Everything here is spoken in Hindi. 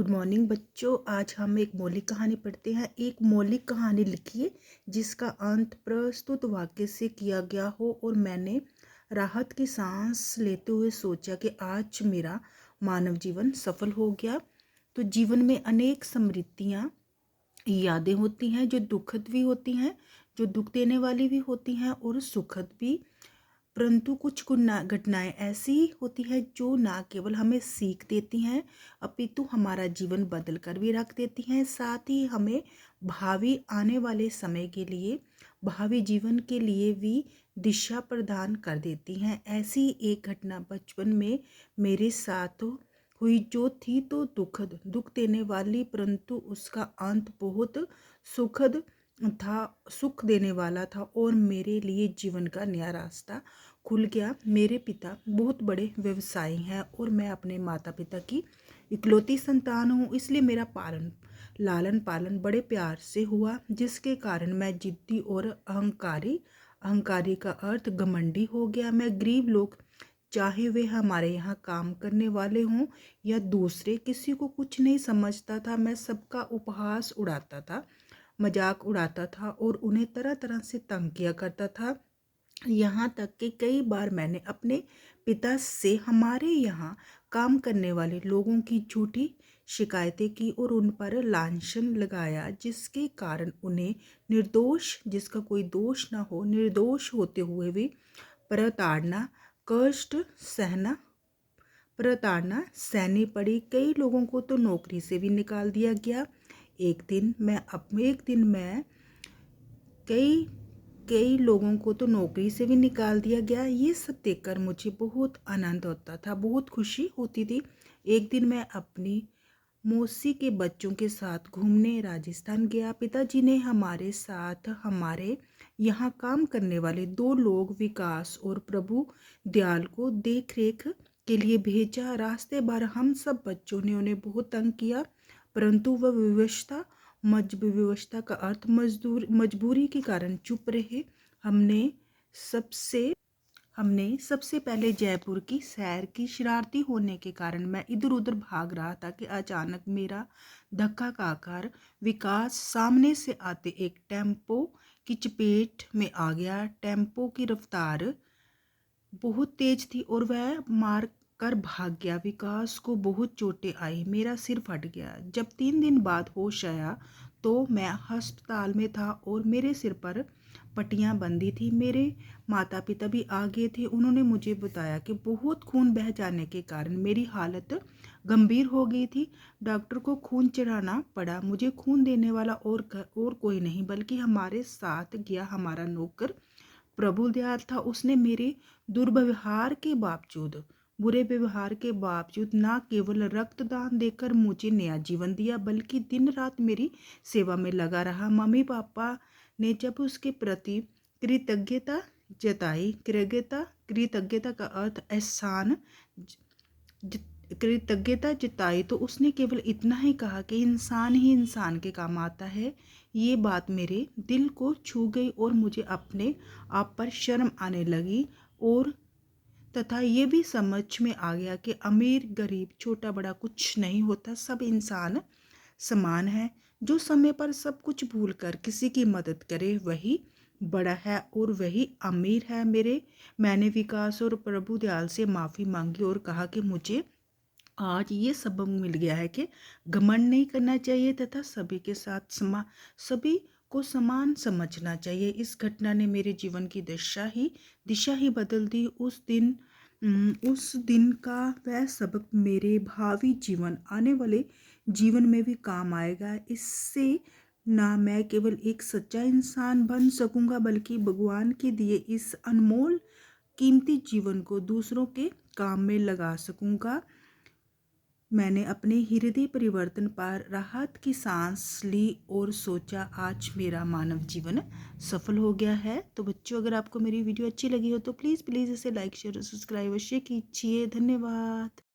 गुड मॉर्निंग बच्चों। आज हम एक मौलिक कहानी पढ़ते हैं। एक मौलिक कहानी लिखिए जिसका अंत प्रस्तुत वाक्य से किया गया हो। और मैंने राहत की सांस लेते हुए सोचा कि आज मेरा मानव जीवन सफल हो गया। तो जीवन में अनेक स्मृतियाँ यादें होती हैं जो दुखद भी होती हैं, जो दुख देने वाली भी होती हैं और सुखद भी। परंतु कुछ घटनाएं ऐसी होती है जो ना केवल हमें सीख देती हैं अपितु हमारा जीवन बदल कर भी रख देती हैं, साथ ही हमें भावी आने वाले समय के लिए, भावी जीवन के लिए भी दिशा प्रदान कर देती हैं। ऐसी एक घटना बचपन में मेरे साथ हुई जो थी तो दुख देने वाली, परंतु उसका अंत बहुत सुखद था, सुख देने वाला था और मेरे लिए जीवन का नया रास्ता खुल गया। मेरे पिता बहुत बड़े व्यवसायी हैं और मैं अपने माता पिता की इकलौती संतान हूँ, इसलिए मेरा लालन पालन बड़े प्यार से हुआ, जिसके कारण मैं जिद्दी और अहंकारी का अर्थ घमंडी हो गया। मैं गरीब लोग, चाहे वे हमारे यहाँ काम करने वाले हों या दूसरे, किसी को कुछ नहीं समझता था। मैं सबका उपहास उड़ाता था, मजाक उड़ाता था और उन्हें तरह तरह से तंग किया करता था। यहाँ तक कि कई बार मैंने अपने पिता से हमारे यहाँ काम करने वाले लोगों की झूठी शिकायतें की और उन पर लांछन लगाया, जिसके कारण उन्हें निर्दोष, जिसका कोई दोष ना हो, निर्दोष होते हुए भी प्रताड़ना कष्ट प्रताड़ना सहनी पड़ी। कई लोगों को तो नौकरी से भी निकाल दिया गया। एक दिन मैं कई लोगों को तो नौकरी से भी निकाल दिया गया। ये सब देखकर मुझे बहुत आनंद होता था, बहुत खुशी होती थी। एक दिन मैं अपनी मौसी के बच्चों के साथ घूमने राजस्थान गया। पिताजी ने हमारे साथ हमारे यहाँ काम करने वाले 2 लोग, विकास और प्रभु दयाल को देख रेख के लिए भेजा। रास्ते भर हम सब बच्चों ने उन्हें बहुत तंग किया, परंतु वह व्यवस्था का अर्थ मजबूरी के कारण चुप रहे। हमने सबसे पहले जयपुर की सैर की। शरारती होने के कारण मैं इधर उधर भाग रहा था कि अचानक मेरा धक्का खाकर विकास सामने से आते एक टेम्पो की चपेट में आ गया। टेम्पो की रफ्तार बहुत तेज थी और वह मार कर भाग गया। विकास को बहुत चोटें आई, मेरा सिर फट गया। जब 3 दिन बाद होश आया तो मैं अस्पताल में था और मेरे सिर पर पट्टियां बंधी थी। मेरे माता पिता भी आ गए थे। उन्होंने मुझे बताया कि बहुत खून बह जाने के कारण मेरी हालत गंभीर हो गई थी। डॉक्टर को खून चढ़ाना पड़ा। मुझे खून देने वाला और कोई नहीं बल्कि हमारे साथ गया हमारा नौकर प्रभु दयाल था। उसने मेरे बुरे व्यवहार के बावजूद न केवल रक्तदान देकर मुझे नया जीवन दिया, बल्कि दिन रात मेरी सेवा में लगा रहा। मम्मी पापा ने जब उसके प्रति कृतज्ञता का अर्थ एहसान, कृतज्ञता जताई तो उसने केवल इतना ही कहा कि इंसान ही इंसान के काम आता है। ये बात मेरे दिल को छू गई और मुझे अपने आप पर शर्म आने लगी और तथा ये भी समझ में आ गया कि अमीर गरीब छोटा बड़ा कुछ नहीं होता, सब इंसान समान है। जो समय पर सब कुछ भूलकर किसी की मदद करे वही बड़ा है और वही अमीर है। मैंने विकास और प्रभु दयाल से माफ़ी मांगी और कहा कि मुझे आज ये सबक मिल गया है कि घमंड नहीं करना चाहिए तथा सभी को समान समझना चाहिए। इस घटना ने मेरे जीवन की दिशा ही बदल दी। उस दिन का वह सबक मेरे भावी जीवन, आने वाले जीवन में भी काम आएगा। इससे ना मैं केवल एक सच्चा इंसान बन सकूंगा बल्कि भगवान के दिए इस अनमोल कीमती जीवन को दूसरों के काम में लगा सकूंगा। मैंने अपने हृदय परिवर्तन पर राहत की सांस ली और सोचा आज मेरा मानव जीवन सफल हो गया है। तो बच्चों, अगर आपको मेरी वीडियो अच्छी लगी हो तो प्लीज़ इसे लाइक शेयर और सब्सक्राइब अवश्य कीजिए। धन्यवाद।